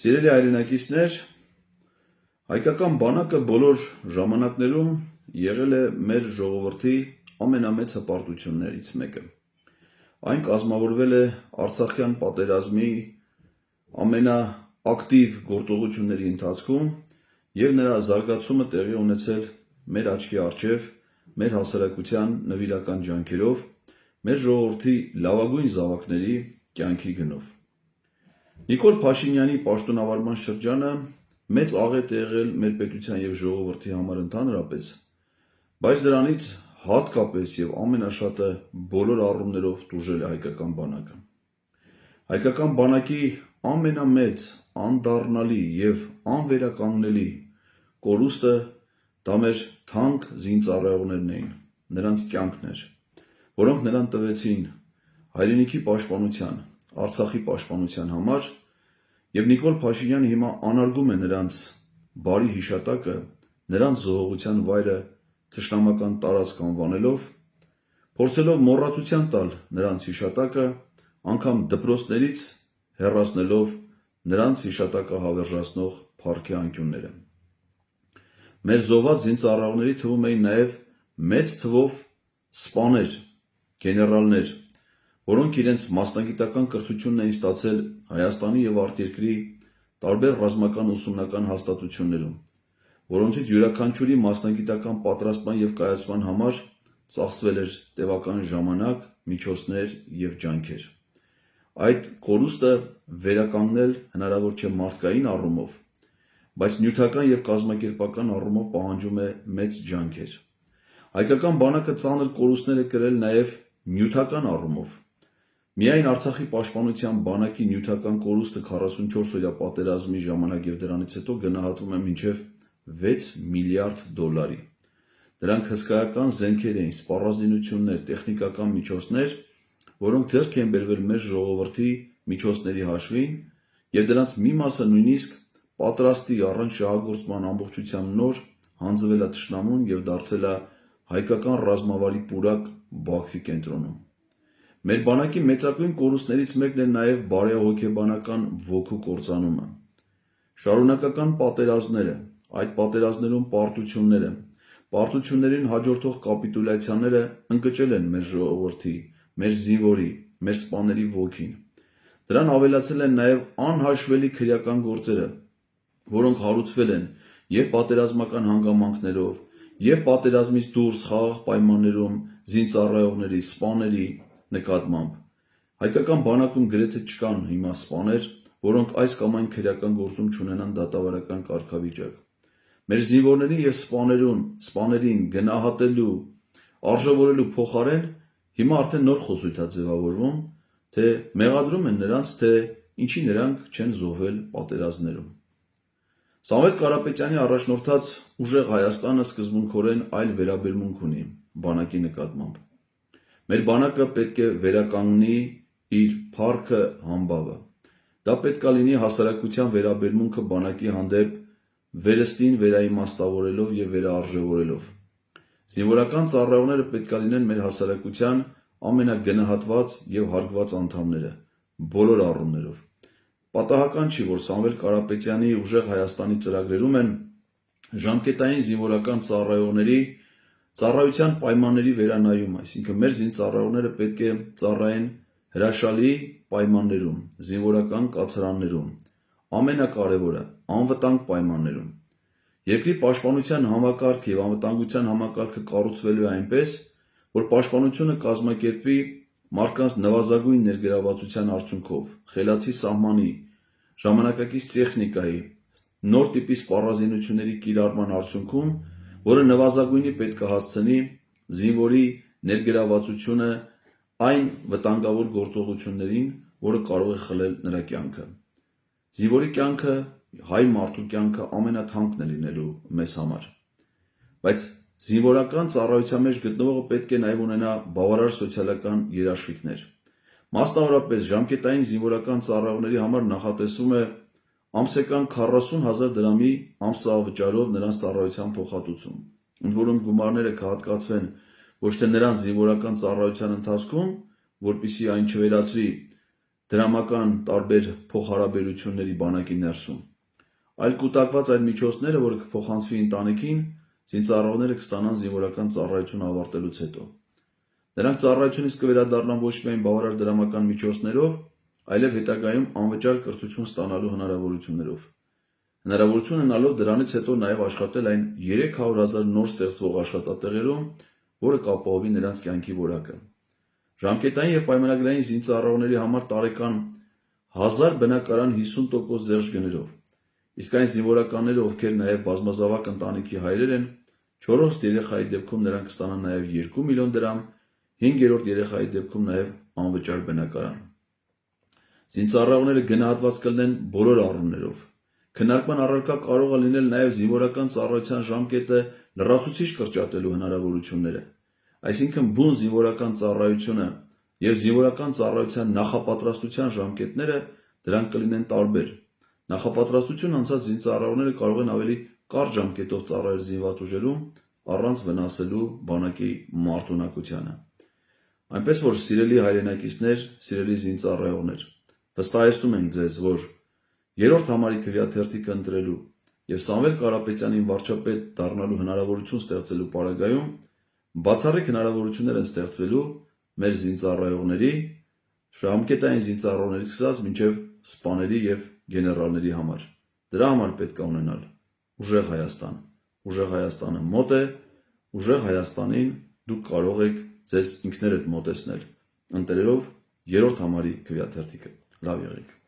Սիրելի հայրենակիցներ, հայկական բանակը բոլոր ժամանակներում եղել է մեր ժողովրդի ամենամեծ հպարտություններից մեկը։ Այն կազմավորվել է Արցախյան պատերազմի ամենաակտիվ գործողությունների ընթացքում և նրա զարգացումը տեղի ունեցել մեր աչքի առջև, մեր հասարակության նվիրական ջանքերով, մեր ժողովրդի լավագույն զավակների կյանքի գնով։ Նիկոլ Փաշինյանի պաշտոնավարման շրջանը մեծ աղետ է եղել մեր պետության և ժողովրդի համար ընդհանրապես, բայց դրանից հատկապես և ամենաշատը բոլոր առումներով տուժել է հայկական բանակը։ Հայկական բանակի ամենամեծ, անդառնալի և անվերականգնելի կորուստը դա մեր թանկ զինծառայողներն էին, նրանց կյանքն էր, որոնք նրան տվեցին հայրենիքի պաշտպանության, Արցախի պաշտպանության համար, և Նիկոլ Փաշինյանը հիմա անարգում է նրանց բարի հիշատակը, նրանց զոհողության վայրը թշնամական տարածք անվանելով, փորձելով մոռացության տալ նրանց հիշատակը, անգամ դպրոցներից հեռացնելով նրանց հիշատակը հավերժացնող փառքի անկյունները։ Մեր զոհված զինծառայողների թվում էին նաև մեծ թվով սպաներ, գեներալներ, որոնք իրենց մասնագիտական կրթությունն էին ստացել Հայաստանի և արտերկրի տարբեր ռազմական ուսումնական հաստատություններում, որոնցից յուրաքանչյուրի մասնագիտական պատրաստման և կայացման համար ծախսվել էր տևական ժամանակ, միջոցներ և ջանքեր։ Այդ կորուստը վերականգնել հնարավոր չէ մարդկային առումով, բայց նյութական և կազմակերպական առումով պահանջում է մեծ ջանքեր։ Հայկական բանակը ծանր կորուստներ է կրել նաև նյութական առումով։ Միայն Արցախի պաշտպանության բանակի նյութական կորուստը 44-օրյա պատերազմի ժամանակ և դրանից հետո գնահատվում է մինչև $6 միլիարդ։ Դրանք հսկայական զենքեր էին, սպառազինություններ, տեխնիկական միջոցներ, որոնք ձեռք են բերվել մեր ժողովրդի միջոցների հաշվին, և դրանց մի մասը նույնիսկ պատրաստի առանց շահագործման ամբողջությամբ նոր հանձնվել է թշնամուն և դարձել է հայկական ռազմավարի պուրակ Բաքվի կենտրոնում։ Մեր բանակի մեծագույն կորուստներից մեկն էր նաև բարոյահոգեբանական ոգու կործանումը։ Շարունակական պատերազմները, այդ պատերազմներում պարտություններին հաջորդող կապիտուլյացիաները ընկճել են մեր ժողովրդի, մեր զինվորի, մեր սպաների ոգին։ Դրան ավելացել են նաև անհաշվելի քրեական գործերը, որոնք հարուցվել են և պատերազմական հանգամանքներով, և պատերազմից դուրս խաղաղ պայմաններում զինծառայողների, սպաների նկատմամբ։ Հայկական բանակում գրեթե չկան հիմա սպաներ, որոնք այս կամ այն քրեական գործում չունենան դատավարական կարգավիճակ։ Մեր զինվորներին և սպաներին գնահատելու, արժևորելու փոխարեն հիմա արդեն նոր խոսույթ է ձևավորվում, թե մեղադրում են նրանց, թե ինչի նրանք չեն զոհվել պատերազմներում։ Սամվել Կարապետյանի առաջնորդած ուժեղ Հայաստանը սկզբունքորեն այլ վերաբերմունք ունի բանակի նկատմամբ։ Մեր բանակը պետք է վերականգնի իր փառքը, համբավը։ Դա պետք է լինի հասարակության վերաբերմունքը բանակի հանդեպ վերստին վերաիմաստավորելով և վերարժևորելով։ Զինվորական ծառայողները պետք է լինեն մեր հասարակության ամենագնահատված և հարգված անդամները բոլոր առումներով։ Պատահական չի, որ Սամվել Կարապետյանի ուժեղ Հայաստանի ծրագրերում են ժամկետային զինվորական ծառայողների ծառայության պայմանների վերանայում, այսինքն մեր զինծառայողները պետք է ծառայեն հրաշալի պայմաններում, զինվորական կացարաններում, ամենակարևորը՝ անվտանգ պայմաններում։ Երկրի պաշտպանության համակարգը և անվտանգության համակարգը կառուցվելու է այնպես, որ պաշտպանությունը կազմակերպվի մարդկանց նվազագույն ներգրավվածության արդյունքով, խելացի սահմանի, ժամանակակից տեխնիկայի, նոր տիպի սպառազինությունների կիրառման արդյունքում, որը նվազագույնի պետք է հասցնի զինվորի ներգրավվածությունը այն վտանգավոր գործողություններին, որը կարող է խլել նրա կյանքը։ Զինվորի կյանքը, հայ մարդու կյանքը ամենաթանկն է լինելու մեզ համար։ Բայց զինվորական ծառայության մեջ գտնվողը պետք է նաև ունենա բավարար սոցիալական երաշխիքներ։ Մասնավորապես ժամկետային զինվորական ծառայողների համար նախատեսվում է ամսական 40,000 դրամի ամսավճարով նրանց ծառայության փոխհատուցում, ընդ որում գումարները կհատկացվեն ոչ թե նրանց զինվորական ծառայության ընթացքում, որպեսզի այն չվերածվի դրամական տարբեր փոխհարաբերությունների բանակի ներսում, այլ կուտակված այդ միջոցները, որը կփոխանցվի ընտանիքին, զինծառայողները կստանան զինվորական ծառայություն ավարտելուց հետո։ Նրանք ծառայությունից կվերադառնան ոչ միայն բավարար դրամական միջոցներով, այլև հետագայում անվճար կրթություն ստանալու հնարավորություններով։ Հնարավորություն ունենալով դրանից հետո նաև աշխատել այն 300,000 նոր ստեղծվող աշխատատեղերում, որը կապահովի նրանց կյանքի որակը։ Ժամկետային և պայմանագրային զինծառայողների համար տարեկան 1000 բնակարան 50% զերծ գներով, իսկ այն զինվորականները, ովքեր նաև բազմազավակ ընտանիքի հայրեր են, 4-րդ երեխայի դեպքում նրանք կստանան նաև 2 միլիոն դրամ, 5-րդ երեխայի դեպքում նաև անվճար բնակարան։ Զինծառայողները գնահատված կլինեն բոլոր առումներով։ Քննարկման առարկա կարող է լինել նաև զինվորական ծառայության ժամկետը լրացուցիչ կրճատելու հնարավորությունները, այսինքն բուն զինվորական ծառայությունը և զինվորական ծառայության նախապատրաստության ժամկետները դրանք կլինեն տարբեր։ Նախապատրաստություն անցած զինծառայողները կարող են ավելի կարճ ժամկետով ծառայել զինված ուժերում, առանց վնասելու բանակի մարտունակությանը։ Այնպես որ, սիրելի հայրենակիցներ, սիրելի զինծառայողներ, վստահեցնում ենք ձեզ, որ 3-րդ համարի քվեաթերթիկը ընտրելու և Սամվել Կարապետյանին վարչապետ դառնալու հնարավորություն ստեղծելու պարագայում բացառիկ հնարավորություններ են ստեղծվելու մեր զինծառայողների, ժամկետային զինծառայողներից սկսած մինչև սպաների և գեներալների համար։ Դրա համար պետք է ունենալ ուժեղ Հայաստան։ Ուժեղ Հայաստանը մոտ է, ուժեղ Հայաստանին դուք կարող եք ձեզ ինքներդ մոտեցնել, ընտրելով 3-րդ համարի քվեաթերթիկը։ Լավ եղեք։